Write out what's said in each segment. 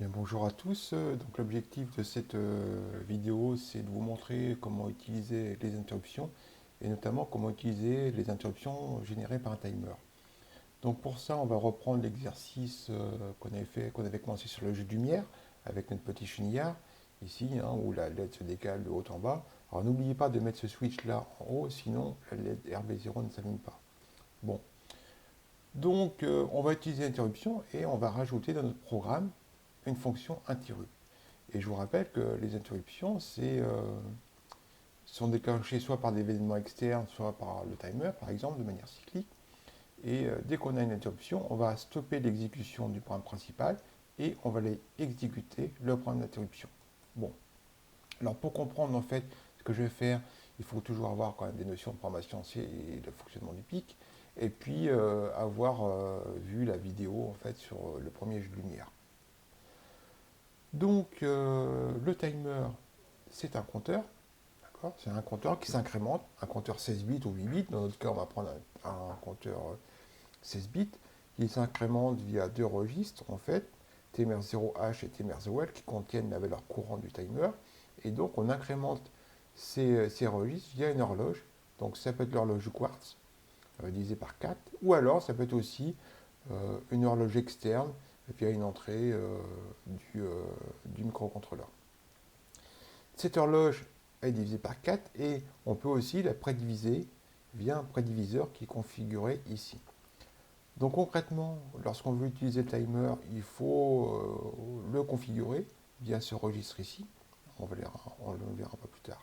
Bien, bonjour à tous. Donc l'objectif de cette vidéo, c'est de vous montrer comment utiliser les interruptions et notamment comment utiliser les interruptions générées par un timer. Donc pour ça, on va reprendre l'exercice qu'on avait commencé sur le jeu de lumière avec notre petit chenillard ici, hein, où la LED se décale de haut en bas. Alors n'oubliez pas de mettre ce switch là en haut, sinon la LED RB0 ne s'allume pas. Bon, donc on va utiliser l'interruption et on va rajouter dans notre programme une fonction interrupt. Et je vous rappelle que les interruptions sont déclenchées soit par des événements externes, soit par le timer, par exemple, de manière cyclique. Et dès qu'on a une interruption, on va stopper l'exécution du programme principal et on va aller exécuter le programme d'interruption. Bon, alors pour comprendre en fait ce que je vais faire, il faut toujours avoir quand même des notions de programmation C et le fonctionnement du pic, et puis avoir vu la vidéo en fait sur le premier jeu de lumière. Donc le timer, c'est un compteur, d'accord. C'est un compteur qui s'incrémente, un compteur 16 bits ou 8 bits. Dans notre cas, on va prendre un compteur 16 bits qui s'incrémente via deux registres, en fait, tmer0h et tmer0l, qui contiennent la valeur courante du timer. Et donc, on incrémente ces registres via une horloge. Donc, ça peut être l'horloge du quartz, divisé par 4, ou alors ça peut être aussi une horloge externe via une entrée du microcontrôleur. Cette horloge est divisée par 4 et on peut aussi la prédiviser via un prédiviseur qui est configuré ici. Donc concrètement, lorsqu'on veut utiliser le timer, il faut le configurer via ce registre ici. On le verra un peu plus tard.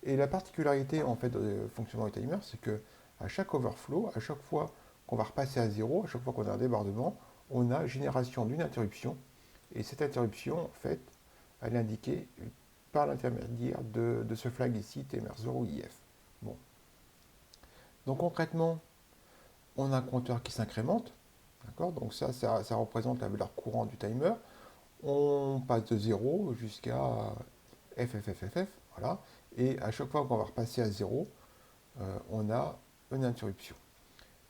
Et la particularité en fait de fonctionnement du timer, c'est que à chaque overflow, à chaque fois qu'on va repasser à zéro, à chaque fois qu'on a un débordement, on a génération d'une interruption. Et cette interruption, en fait, elle est indiquée par l'intermédiaire de ce flag ici, tmr0if. Bon. Donc concrètement, on a un compteur qui s'incrémente. D'accord. Donc ça représente la valeur courante du timer. On passe de 0 jusqu'à FFFFF. Voilà. Et à chaque fois qu'on va repasser à 0, on a une interruption.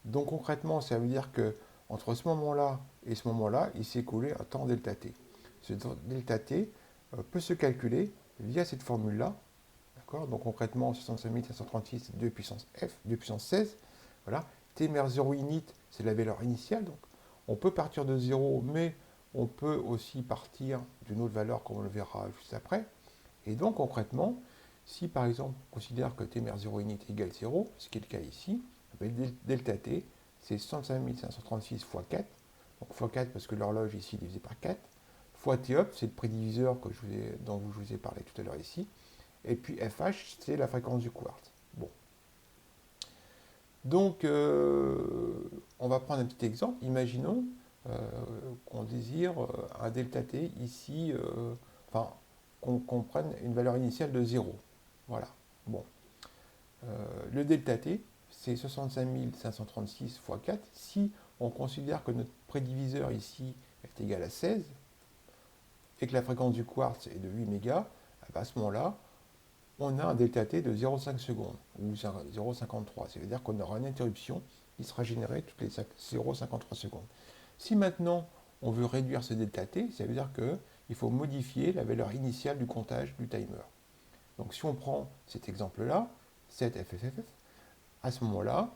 Donc concrètement, ça veut dire que entre ce moment-là et ce moment-là, il s'est écoulé un temps delta t. Ce delta t peut se calculer via cette formule-là. D'accord. Donc concrètement, 65 536, c'est 2 puissance f, 2 puissance 16. Voilà. Tmer0 init, c'est la valeur initiale. Donc on peut partir de 0, mais on peut aussi partir d'une autre valeur, comme on le verra juste après. Et donc concrètement, si par exemple on considère que tmer0 init égale 0, ce qui est le cas ici, delta t, c'est 65 536 fois 4, donc fois 4 parce que l'horloge ici est divisée par 4, fois top, c'est le prédiviseur dont je vous ai parlé tout à l'heure ici, et puis fh, c'est la fréquence du quartz. Bon. Donc, on va prendre un petit exemple. Imaginons qu'on désire un delta t ici, enfin, qu'on prenne une valeur initiale de 0. Voilà. Bon. Le delta t, c'est 65 536 fois 4. Si on considère que notre prédiviseur ici est égal à 16 et que la fréquence du quartz est de 8 mégas, à ce moment-là, on a un delta t de 0,5 secondes ou 0,53. C'est-à-dire qu'on aura une interruption qui sera générée toutes les 0,53 secondes. Si maintenant on veut réduire ce delta t, ça veut dire qu'il faut modifier la valeur initiale du comptage du timer. Donc si on prend cet exemple-là, 7 FFFF, à ce moment-là,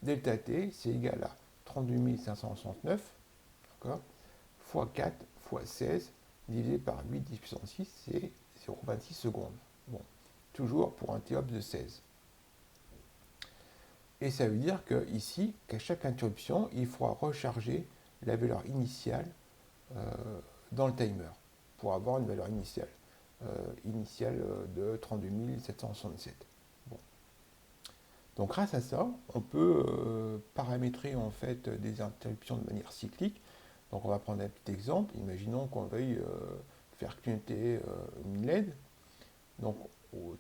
delta t, c'est égal à 32 569, fois 4 fois 16, divisé par 8 10 puissance 6, c'est 0,26 secondes. Bon, toujours pour un TOPS de 16. Et ça veut dire qu'ici, qu'à chaque interruption, il faudra recharger la valeur initiale dans le timer pour avoir une valeur initiale, de 32 767. Bon. Donc grâce à ça, on peut paramétrer en fait des interruptions de manière cyclique. Donc on va prendre un petit exemple. Imaginons qu'on veuille faire clignoter une LED. Donc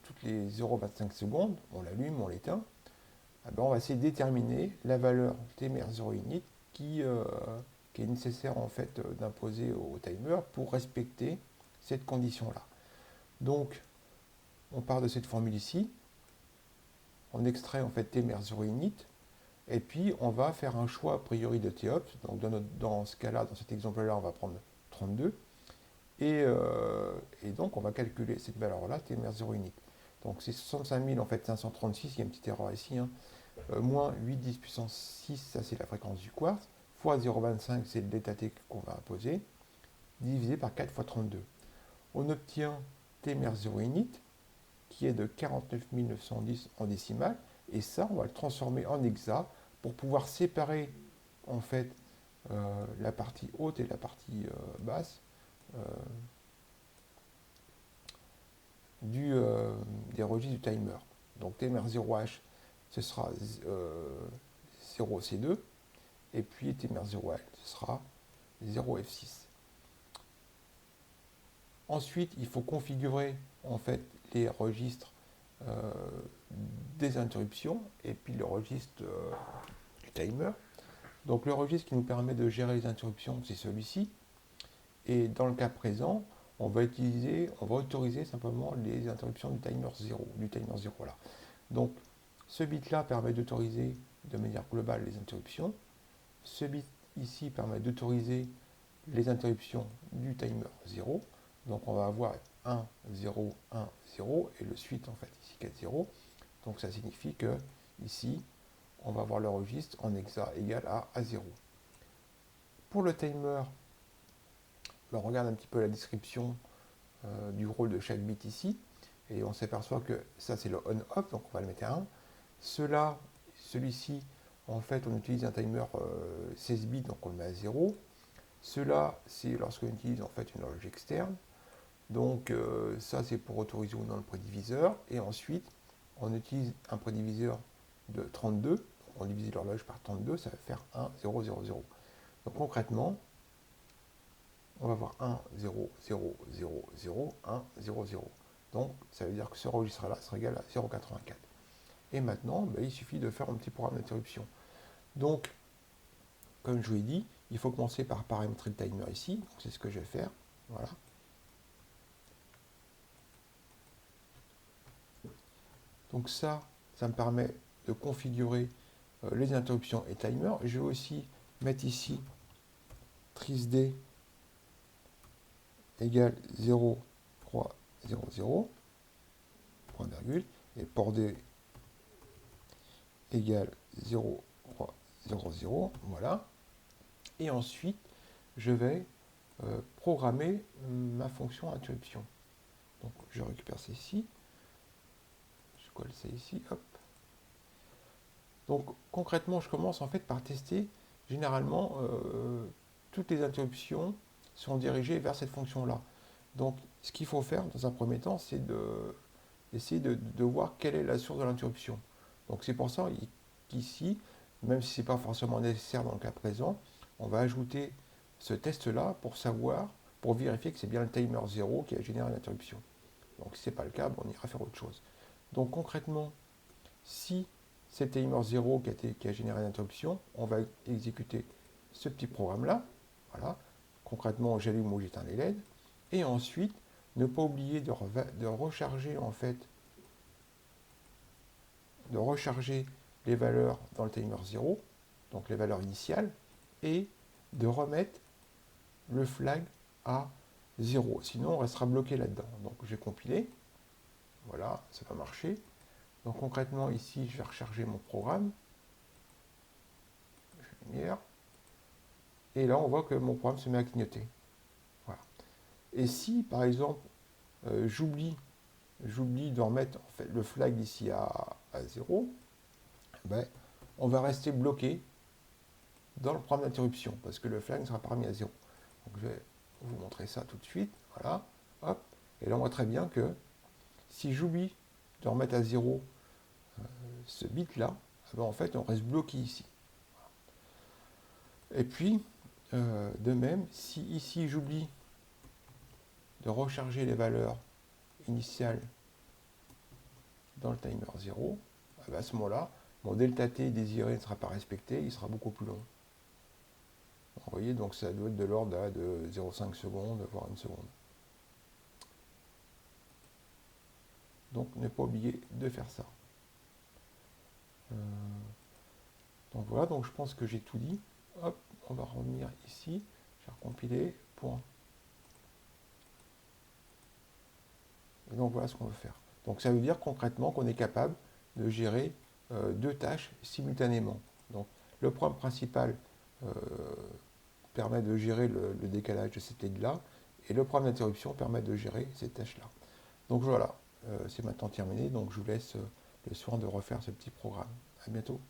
toutes les 0,25 secondes, on l'allume, on l'éteint. On va essayer de déterminer la valeur tmer0 init qui est nécessaire en fait d'imposer au timer pour respecter cette condition-là. Donc on part de cette formule ici. On extrait en fait tmer0 init. Et puis, on va faire un choix a priori de TOPS. Donc, dans ce cas-là, dans cet exemple-là, on va prendre 32. Et donc, on va calculer cette valeur-là, TMR0 init. Donc, c'est 65 000, en fait, 536. Il y a une petite erreur ici. Hein. Moins 8 10 puissance 6, ça c'est la fréquence du quartz. Fois 0,25, c'est le delta T qu'on va imposer. Divisé par 4 fois 32. On obtient TMR0 init, qui est de 49 910 en décimale. Et ça, on va le transformer en hexa pour pouvoir séparer, en fait, la partie haute et la partie basse des registres du timer. Donc TMR0H, ce sera 0C2, et puis TMR0L, ce sera 0F6. Ensuite, il faut configurer en fait les registres euh, des interruptions et puis le registre du timer. Donc le registre qui nous permet de gérer les interruptions, c'est celui-ci. Et dans le cas présent, on va autoriser simplement les interruptions du timer 0, là. Donc ce bit-là permet d'autoriser de manière globale les interruptions. Ce bit ici permet d'autoriser les interruptions du timer 0. Donc on va avoir 1, 0, 1, 0 et le suite en fait ici 4, 0. Donc ça signifie que ici on va avoir le registre en hexa égal à A0. Pour le timer, on regarde un petit peu la description du rôle de chaque bit ici et on s'aperçoit que ça c'est le on-off, donc on va le mettre à 1. Celui-ci, en fait on utilise un timer 16 bits, donc on le met à 0. Cela, c'est lorsqu'on utilise en fait une horloge externe. Donc ça, c'est pour autoriser ou non le prédiviseur. Et ensuite, on utilise un prédiviseur de 32. On divise l'horloge par 32, ça va faire 1, 0, 0, 0. Donc concrètement, on va avoir 1, 0, 0, 0, 0, 1, 0, 0. Donc ça veut dire que ce registre-là sera égal à 0,84. Et maintenant, il suffit de faire un petit programme d'interruption. Donc, comme je vous l'ai dit, il faut commencer par paramétrer le timer ici. Donc c'est ce que je vais faire. Voilà. Donc ça me permet de configurer les interruptions et timer. Je vais aussi mettre ici trisd égale 0,300, point virgule, et port D égale 0,300, voilà. Et ensuite, je vais programmer ma fonction interruption. Donc je récupère ça ici, je colle ça ici, hop. Donc concrètement, je commence en fait par tester. Généralement, toutes les interruptions sont dirigées vers cette fonction-là. Donc ce qu'il faut faire dans un premier temps, c'est d'essayer de voir quelle est la source de l'interruption. Donc c'est pour ça qu'ici, même si ce n'est pas forcément nécessaire dans le cas présent, on va ajouter ce test-là pour savoir, pour vérifier que c'est bien le timer 0 qui a généré l'interruption. Donc si ce n'est pas le cas, on ira faire autre chose. Donc concrètement, si c'est le timer 0 qui a généré l'interruption, on va exécuter ce petit programme-là. Voilà. Concrètement, j'allume ou j'éteins les LED. Et ensuite, ne pas oublier de recharger en fait, de recharger les valeurs dans le timer 0, donc les valeurs initiales, et de remettre le flag à 0. Sinon, on restera bloqué là-dedans. Donc, je vais compiler. Voilà, ça va marcher. Donc, concrètement, ici, je vais recharger mon programme. Lumière. Et là, on voit que mon programme se met à clignoter. Voilà. Et si, par exemple, j'oublie de remettre en fait, le flag ici à 0, ben, on va rester bloqué dans le programme d'interruption parce que le flag ne sera pas remis à 0. Donc je vais vous montrer ça tout de suite. Voilà. Hop. Et là, on voit très bien que si j'oublie de remettre à 0 ce bit-là, ben, en fait, on reste bloqué ici. Et puis, de même, si ici j'oublie de recharger les valeurs initiales dans le timer 0, ben à ce moment-là, mon delta t désiré ne sera pas respecté, il sera beaucoup plus long. Vous voyez, donc ça doit être de l'ordre de 0,5 secondes, voire 1 seconde. Donc ne pas oublier de faire ça. Donc voilà, donc je pense que j'ai tout dit. Hop, on va revenir ici. Je vais recompiler. Point. Et donc voilà ce qu'on veut faire. Donc ça veut dire concrètement qu'on est capable de gérer deux tâches simultanément. Donc le programme principal permet de gérer le décalage de cette ligne-là, et le programme d'interruption permet de gérer cette tâche-là. Donc voilà, c'est maintenant terminé, donc je vous laisse le soin de refaire ce petit programme. À bientôt.